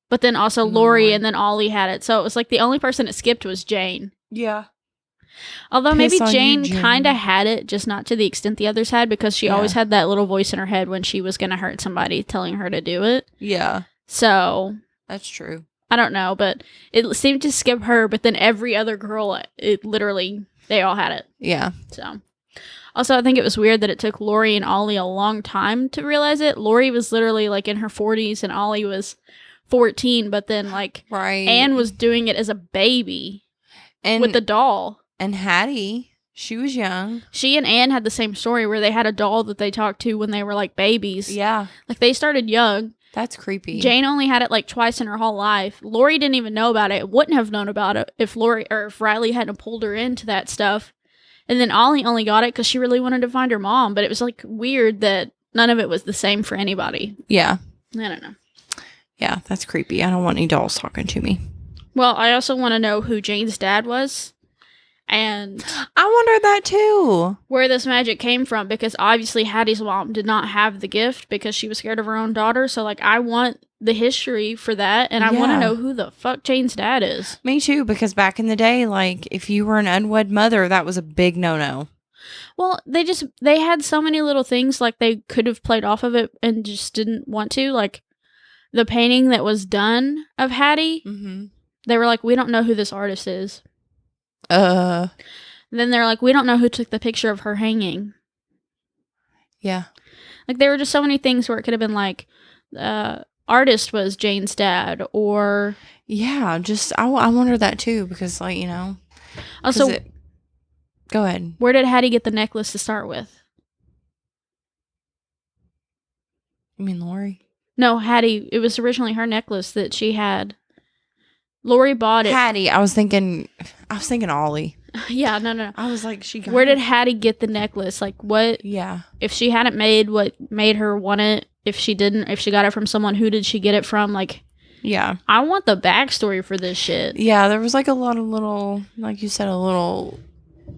but then also Lori and then Ollie had it. So it was like the only person it skipped was Jane. Yeah. Although maybe Jane kind of had it, just not to the extent the others had, because she always had that little voice in her head when she was going to hurt somebody telling her to do it. Yeah. So. That's true. I don't know, but it seemed to skip her, but then every other girl, it literally, they all had it. Yeah. So. Also, I think it was weird that it took Lori and Ollie a long time to realize it. Lori was literally like in her 40s and Ollie was 14, but then like Anne was doing it as a baby. And with the doll. And Hattie, she was young. She and Anne had the same story where they had a doll that they talked to when they were like babies. Yeah. Like they started young. That's creepy. Jane only had it like twice in her whole life. Lori didn't even know about it. Wouldn't have known about it if Riley hadn't pulled her into that stuff. And then Ollie only got it because she really wanted to find her mom. But it was like weird that none of it was the same for anybody. Yeah. I don't know. Yeah, that's creepy. I don't want any dolls talking to me. Well, I also want to know who Jane's dad was. And I wondered that too. Where this magic came from, because obviously Hattie's mom did not have the gift because she was scared of her own daughter. So, like, I want the history for that, and I want to know who the fuck Jane's dad is. Me too, because back in the day, like, if you were an unwed mother, that was a big no-no. Well, they had so many little things, like, they could have played off of it and just didn't want to. Like, the painting that was done of Hattie, they were like, we don't know who this artist is. Then they're like, we don't know who took the picture of her hanging. Yeah. Like, there were just so many things where it could have been like, artist was Jane's dad, or... Yeah, just, I wonder that too, because, like, you know... Also, go ahead. Where did Hattie get the necklace to start with? You mean Lori? No, Hattie. It was originally her necklace that she had. Lori bought it. Hattie, I was thinking Ollie. Yeah, no. I was like, where did Hattie get the necklace? Like, what? Yeah. If she hadn't made what made her want it, if she got it from someone, who did she get it from? Like, yeah. I want the backstory for this shit. Yeah, there was like a lot of little, like you said, a little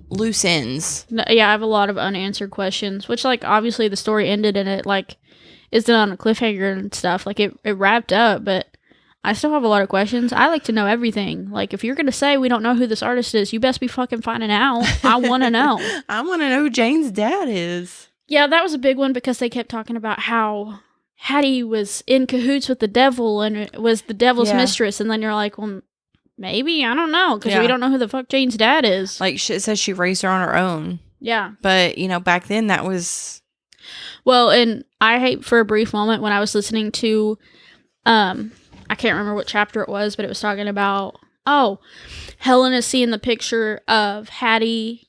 loose ends. Yeah, I have a lot of unanswered questions, which, like, obviously the story ended and it, like, isn't on a cliffhanger and stuff. Like, it wrapped up, but I still have a lot of questions. I like to know everything. Like, if you're going to say we don't know who this artist is, you best be fucking finding out. I want to know. I want to know who Jane's dad is. Yeah, that was a big one because they kept talking about how Hattie was in cahoots with the devil and was the devil's mistress. And then you're like, well, maybe. I don't know, because we don't know who the fuck Jane's dad is. Like, it says she raised her on her own. Yeah. But, you know, back then that was... Well, and I hate for a brief moment when I was listening to... I can't remember what chapter it was, but it was talking about, Helen is seeing the picture of Hattie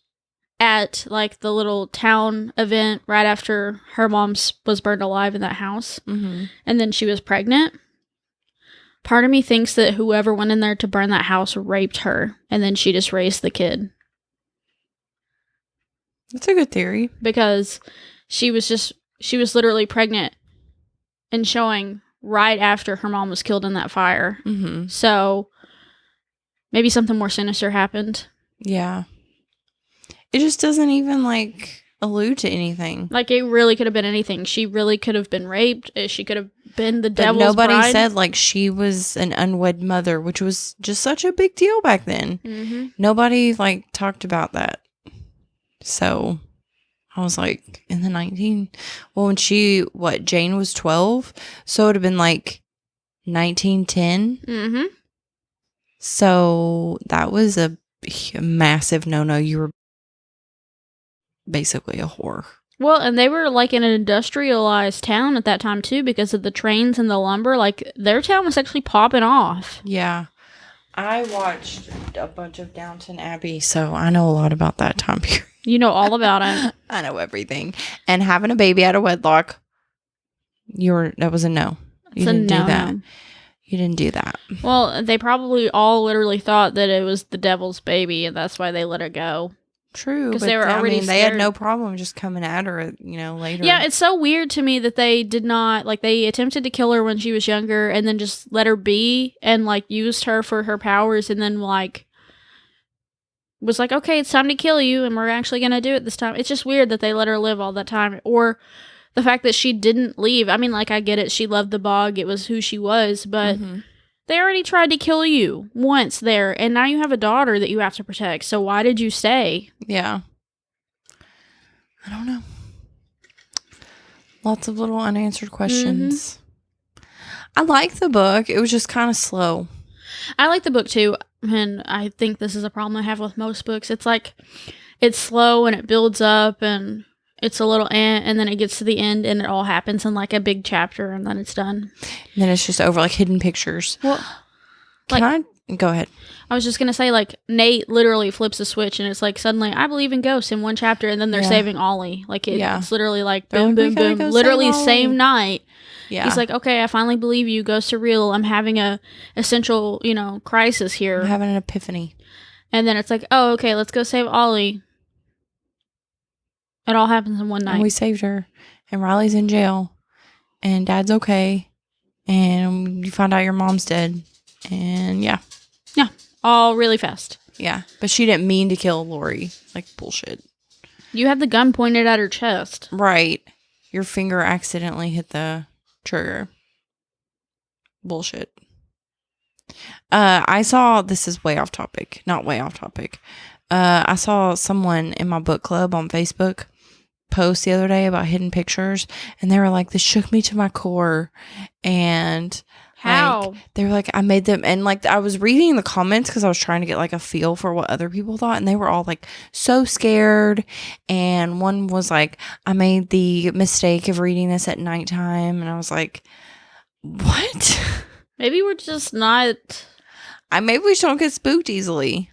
at, like, the little town event right after her mom was burned alive in that house. Mm-hmm. And then she was pregnant. Part of me thinks that whoever went in there to burn that house raped her, and then she just raised the kid. That's a good theory. Because she was literally pregnant and showing... right after her mom was killed in that fire. Mm-hmm. So, maybe something more sinister happened. Yeah. It just doesn't even, like, allude to anything. Like, it really could have been anything. She really could have been raped. She could have been the devil's bride. Nobody said, like, she was an unwed mother, which was just such a big deal back then. Mm-hmm. Nobody, like, talked about that. So... I was like, in the when Jane was 12, so it would have been like 1910. Mm-hmm. So that was a massive no-no. You were basically a whore. Well, and they were like in an industrialized town at that time too, because of the trains and the lumber. Like, their town was actually popping off. Yeah. I watched a bunch of Downton Abbey, so I know a lot about that time period. You know all about it. I know everything. And having a baby out of wedlock, that was a no. You didn't do that. You didn't do that. Well, they probably all literally thought that it was the devil's baby, and that's why they let her go. True. Because they were already they had no problem just coming at her, later. Yeah, it's so weird to me that they did not, like, they attempted to kill her when she was younger and then just let her be and, like, used her for her powers and then, like, was like, okay, it's time to kill you and we're actually going to do it this time. It's just weird that they let her live all that time. Or the fact that she didn't leave. I mean, like, I get it. She loved the bog. It was who she was. But they already tried to kill you once there. And now you have a daughter that you have to protect. So why did you stay? Yeah. I don't know. Lots of little unanswered questions. I like the book. It was just kind of slow. I like the book too, and I think this is a problem I have with most books. It's like, it's slow and it builds up and it's a little and then it gets to the end and it all happens in like a big chapter and then it's done. And then it's just over, like hidden pictures. Well, Can I Go ahead. I was just gonna say, like, Nate literally flips a switch, and it's like suddenly I believe in ghosts in one chapter, and then they're saving Ollie. Like it's literally like They're boom, like, "We boom, gotta boom. go Literally save same Ollie." night. Yeah. He's like, okay, I finally believe you. Ghosts are real. I'm having a essential, crisis here. I'm having an epiphany. And then it's like, oh, okay, let's go save Ollie. It all happens in one night. And we saved her. And Riley's in jail. And Dad's okay. And you find out your mom's dead. And yeah. Yeah. All really fast. Yeah. But she didn't mean to kill Lori. Like, bullshit. You had the gun pointed at her chest. Right. Your finger accidentally hit the trigger. Bullshit. I saw, this is way off topic. Not way off topic. I saw someone in my book club on Facebook post the other day about hidden pictures, and they were like, this shook me to my core. And how? Like, they were like, I made them, and like I was reading the comments because I was trying to get like a feel for what other people thought, and they were all like so scared. And one was like, I made the mistake of reading this at nighttime, and I was like, what? Maybe we're just not. Maybe we just don't get spooked easily.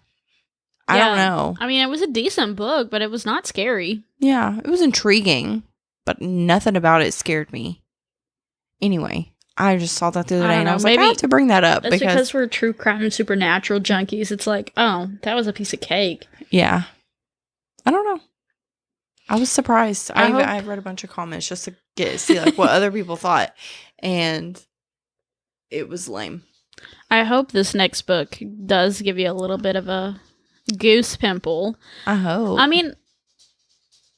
I don't know. I mean, it was a decent book, but it was not scary. Yeah, it was intriguing, but nothing about it scared me. Anyway, I just saw that the other day, and I was like, I have to bring that up. That's because we're true crime and supernatural junkies. It's like, oh, that was a piece of cake. Yeah. I don't know. I was surprised. I read a bunch of comments just to see like what other people thought, and it was lame. I hope this next book does give you a little bit of a goose pimple. I hope. I mean,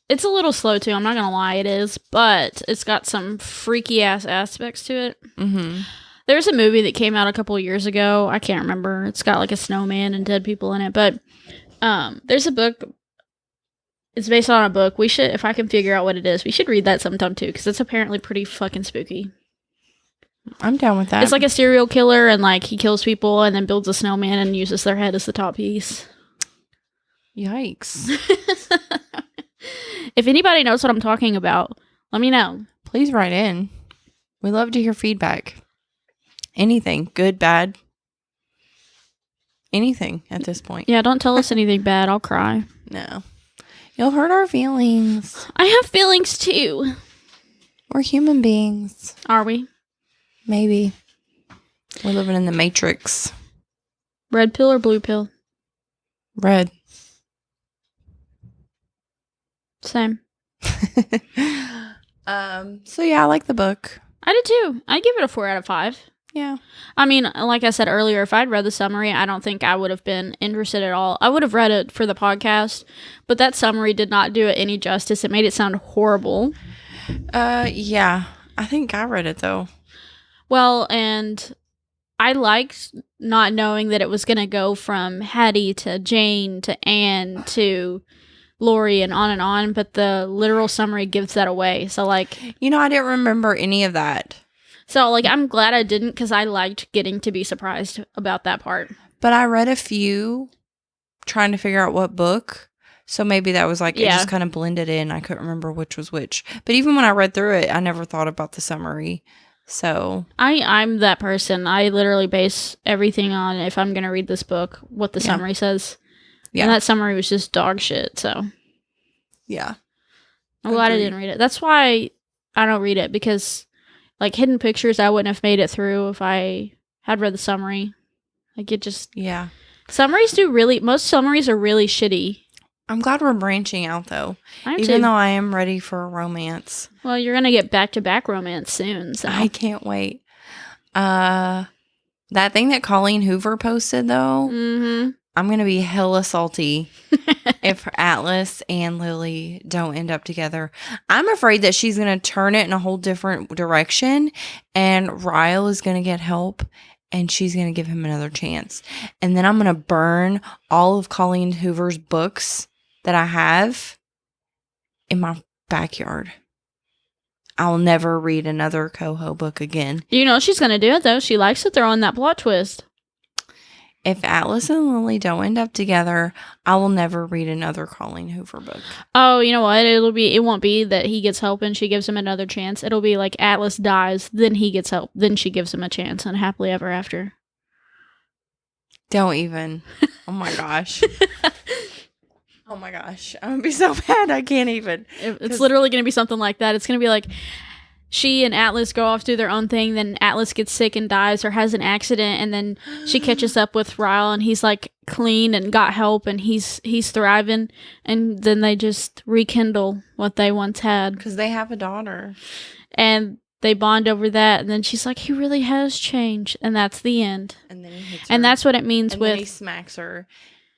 it's a little slow too. I'm not gonna lie, it is, but it's got some freaky ass aspects to it. Mm-hmm. There's a movie that came out a couple of years ago. I can't remember. It's got like a snowman and dead people in it, but there's a book. It's based on a book. We should, if I can figure out what it is, we should read that sometime too, because it's apparently pretty fucking spooky. I'm down with that. It's like a serial killer, and like he kills people and then builds a snowman and uses their head as the top piece. Yikes. If anybody knows what I'm talking about, let me know. Please write in. We love to hear feedback. Anything, good, bad, anything at this point. Yeah, don't tell us anything bad. I'll cry. No. You'll hurt our feelings. I have feelings too. We're human beings. Are we? Maybe. We're living in the Matrix. Red pill or blue pill? Red. Same. So yeah, I like the book. I did too. I give it a 4 out of 5. Yeah. I mean, like I said earlier, if I'd read the summary, I don't think I would have been interested at all. I would have read it for the podcast, but that summary did not do it any justice. It made it sound horrible. Yeah. I think I read it though. Well, and I liked not knowing that it was going to go from Hattie to Jane to Anne to Lori and on, but the literal summary gives that away. So, like... I didn't remember any of that. So, like, I'm glad I didn't, because I liked getting to be surprised about that part. But I read a few trying to figure out what book. So maybe that was like, it just kind of blended in. I couldn't remember which was which. But even when I read through it, I never thought about the summary. So... I'm that person. I literally base everything on, if I'm going to read this book, what the summary says. Yeah. And that summary was just dog shit, so... Yeah. I'm glad I didn't read it. That's why I don't read it, because... Like, hidden pictures, I wouldn't have made it through if I had read the summary. Like, it just... Yeah. Most summaries are really shitty. I'm glad we're branching out, though. Even though I am ready for a romance. Well, you're going to get back-to-back romance soon, so... I can't wait. That thing that Colleen Hoover posted, though, I'm going to be hella salty if Atlas and Lily don't end up together. I'm afraid that she's going to turn it in a whole different direction, and Ryle is going to get help, and she's going to give him another chance. And then I'm going to burn all of Colleen Hoover's books that I have in my backyard. I'll never read another Coho book again. She's going to do it, though. She likes to throw in that plot twist. If Atlas and Lily don't end up together, I will never read another Colleen Hoover book. Oh, you know what? It won't be that he gets help and she gives him another chance. It'll be like Atlas dies, then he gets help, then she gives him a chance, and happily ever after. Don't even. Oh my gosh. Oh my gosh. I'm gonna be so mad. I can't even. It's literally going to be something like that. It's going to be like she and Atlas go off, do their own thing, then Atlas gets sick and dies or has an accident, and then she catches up with Ryle, and he's like clean and got help, and he's thriving, and then they just rekindle what they once had. Because they have a daughter. And they bond over that, and then she's like, he really has changed, and that's the end. And then he hits her. And that's what it means and with... then he smacks her.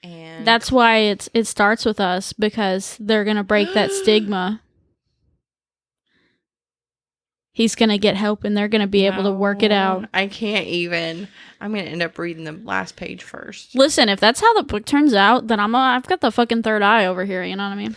And that's why it starts with us, because they're going to break that stigma. He's going to get help, and they're going to be able to work it out. I can't even. I'm going to end up reading the last page first. Listen, if that's how the book turns out, then I've got the fucking third eye over here, you know what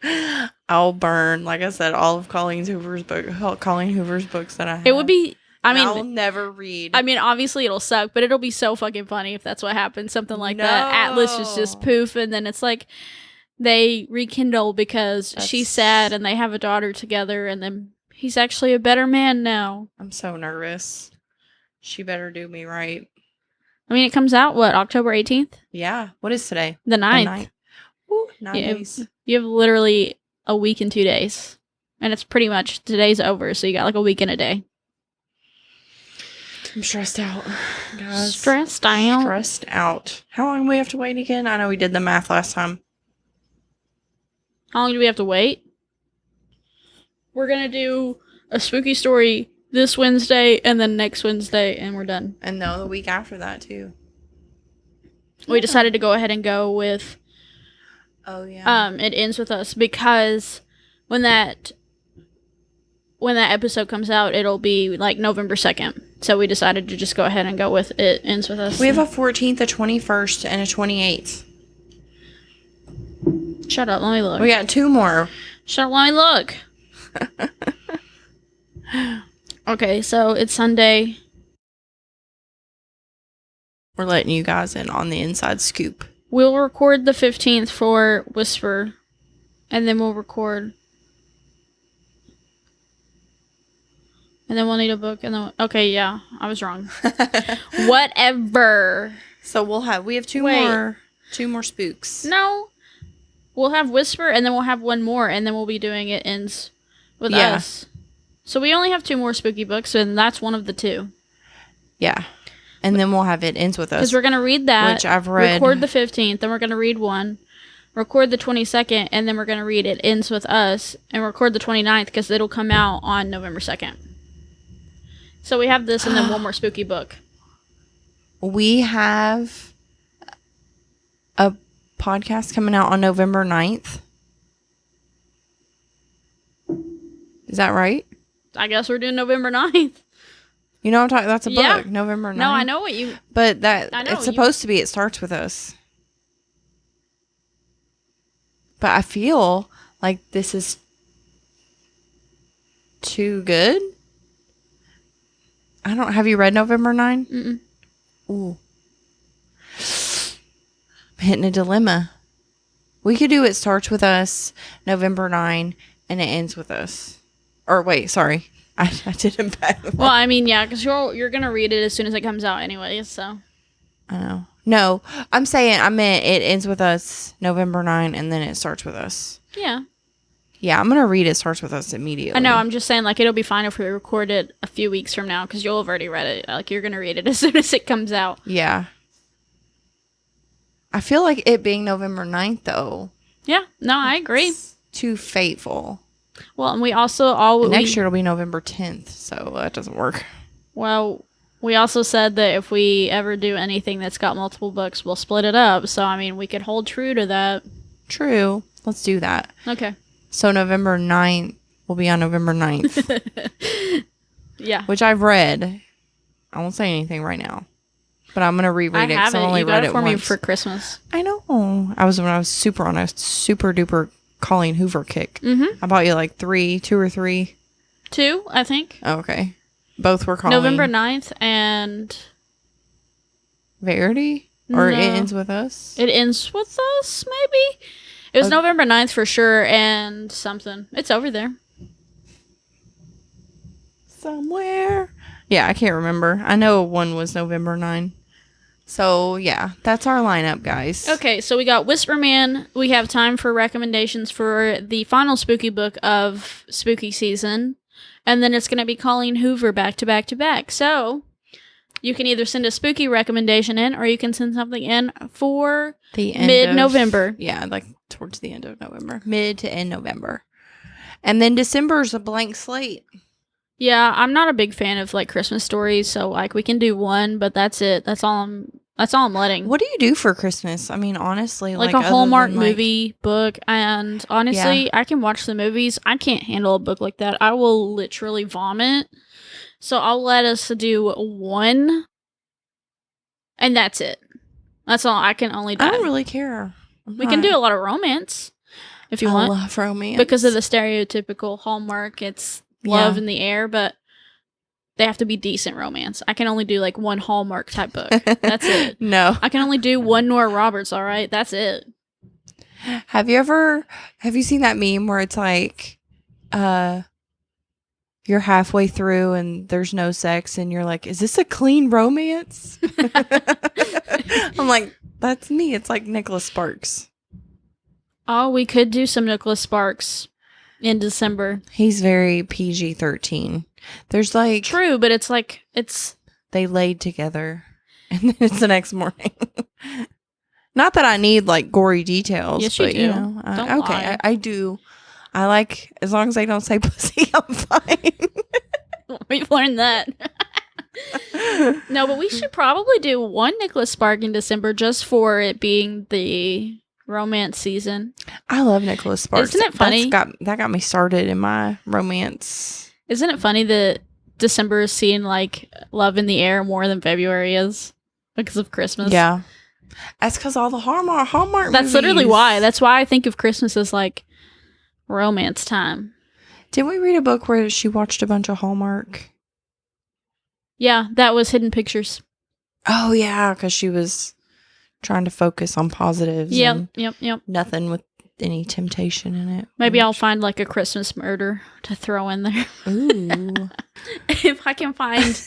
I mean? I'll burn, like I said, all of Colleen Hoover's books that I have. It would be... I'll never read. I mean, obviously it'll suck, but it'll be so fucking funny if that's what happens. Something like that. Atlas is just poof, and then it's like they rekindle because she's sad and they have a daughter together, and then he's actually a better man now. I'm so nervous. She better do me right. I mean, it comes out, October 18th? Yeah. What is today? The 9th. Ooh, 9 days. You have literally a week and 2 days. And it's pretty much, today's over, so you got like a week and a day. I'm stressed out, guys. Stressed out. How long do we have to wait again? I know we did the math last time. How long do we have to wait? We're going to do a spooky story this Wednesday and then next Wednesday, and we're done. And no, the week after that, too. We decided to go ahead and go with... Oh, yeah. It Ends With Us, because when that episode comes out, it'll be like November 2nd. So we decided to just go ahead and go with It Ends With Us. We have a 14th, a 21st, and a 28th. Shut up, let me look. We got 2 more. Shut up, let me look. Okay, so it's Sunday. We're letting you guys in on the inside scoop. We'll record the 15th for Whisper, and then we'll record... And then we'll need a book, and then... Okay, yeah, I was wrong. Whatever. So we have 2 more spooks. No. We'll have Whisper, and then we'll have one more, and then we'll be doing It Ends With Us. So we only have 2 more spooky books, and that's one of the 2. Yeah. And then we'll have It Ends With Us. Because we're going to read that. Which I've read. Record the 15th, then we're going to read one. Record the 22nd, and then we're going to read It Ends With Us. And record the 29th, because it'll come out on November 2nd. So we have this and then one more spooky book. We have a podcast coming out on November 9th. Is that right? I guess we're doing November 9th. You know what I'm talking... That's a book. Yeah. November 9th. No, I know what you... But it's supposed to be It Starts With Us. But I feel like this is too good. Have you read November 9? Mm-mm. Ooh. I'm hitting a dilemma. We could do It Starts With Us, November 9, and It Ends With Us. Or wait, sorry. I did it back. Well, I mean, yeah, because you're going to read it as soon as it comes out anyway, so. I know. No, I meant It Ends With Us, November 9, and then It Starts With Us. Yeah. Yeah, I'm going to read It Starts With Us immediately. I know, I'm just saying, like, it'll be fine if we record it a few weeks from now, because you'll have already read it. Like, you're going to read it as soon as it comes out. Yeah. I feel like it being November 9th, though. Yeah, no, I agree. Too fateful. Well, and we also... Next year it'll be November 10th, so that doesn't work. Well, we also said that if we ever do anything that's got multiple books, we'll split it up. So, I mean, we could hold true to that. True. Let's do that. Okay. So November 9th will be on November 9th. Yeah. Which I've read. I won't say anything right now. But I'm going to reread it because I've only read it once. You got it for me for Christmas. I know. When I was super on a super duper Colleen Hoover kick. Mm-hmm. I bought you like 2 or 3. 2, I think. Oh, okay. Both were Colleen. November 9th and... Verity? Or No. It Ends With Us? It Ends With Us, maybe? It was November 9th for sure, and something. It's over there. Somewhere. Yeah, I can't remember. I know one was November 9. So, yeah, that's our lineup, guys. Okay, so we got Whisper Man. We have time for recommendations for the final spooky book of spooky season. And then it's going to be Colleen Hoover back to back to back. So you can either send a spooky recommendation in or you can send something in for The end mid-November. Yeah, like towards the end of November. Mid to end November. And then December's a blank slate. Yeah, I'm not a big fan of like Christmas stories, so like we can do one, but that's it. That's all I'm letting. What do you do for Christmas? I mean, honestly, Like a other Hallmark than, like, movie book, and honestly, I can watch the movies. I can't handle a book like that. I will literally vomit. So I'll let us do one, and that's it. That's all I can only do. I don't really care. We can do a lot of romance if you want. I love romance. Because of the stereotypical Hallmark, it's love in the air, but they have to be decent romance. I can only do like one Hallmark type book. That's it. No. I can only do one Nora Roberts, all right? That's it. Have you seen that meme where it's like, you're halfway through and there's no sex and you're like, is this a clean romance? I'm like, that's me. It's like Nicholas Sparks. Oh, we could do some Nicholas Sparks in December. He's very PG-13. There's like... True, but it's like, it's... They laid together and then it's the next morning. Not that I need like gory details. Yes, but, you do. You know, Don't okay, lie. I do. I like, as long as they don't say pussy, I'm fine. We've learned that. No, but we should probably do one Nicholas Spark in December just for it being the romance season. I love Nicholas Sparks. Isn't it funny? That got me started in my romance. Isn't it funny that December is seeing like love in the air more than February is because of Christmas? Yeah. That's because all the Hallmark That's movies. literally why. That's why I think of Christmas as like romance time. Didn't we read a book where she watched a bunch of Hallmark? Yeah, that was Hidden Pictures. Oh, yeah, because she was trying to focus on positives. Yep. Nothing with any temptation in it. Maybe I'll find like a Christmas murder to throw in there. Ooh. If I can find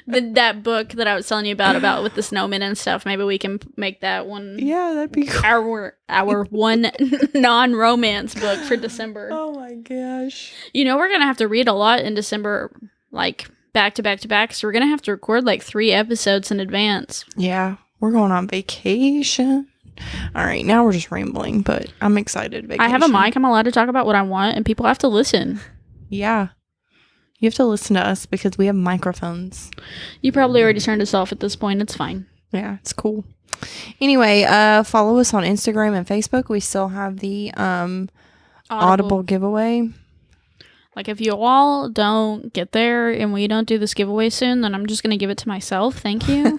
that book that I was telling you about with the snowmen and stuff, maybe we can make that one. Yeah, that'd be cool. Our one non-romance book for December. Oh my gosh. You know, we're gonna have to read a lot in December, like back to back to back. So we're gonna have to record like 3 episodes in advance. Yeah, we're going on vacation. All right, now we're just rambling, but I'm excited. Vacation. I have a mic. I'm allowed to talk about what I want, and people have to listen. Yeah. You have to listen to us because we have microphones. You probably already turned us off at this point. It's fine. Yeah, it's cool. Anyway, follow us on Instagram and Facebook. We still have the Audible giveaway. Like, if you all don't get there and we don't do this giveaway soon, then I'm just going to give it to myself. Thank you.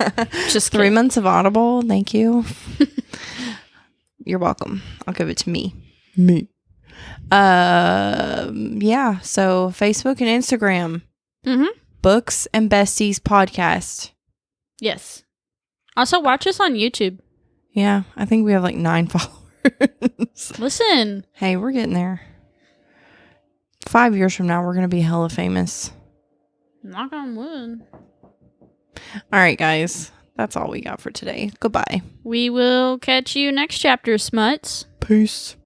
Just 3 months of Audible. Thank you. You're welcome. I'll give it to me. Yeah, so Facebook and Instagram. Mm-hmm. Books and Besties podcast. Yes. Also, watch us on YouTube. Yeah, I think we have like 9 followers. Listen. Hey, we're getting there. 5 years from now, we're going to be hella famous. Knock on wood. All right, guys. That's all we got for today. Goodbye. We will catch you next chapter, Smuts. Peace.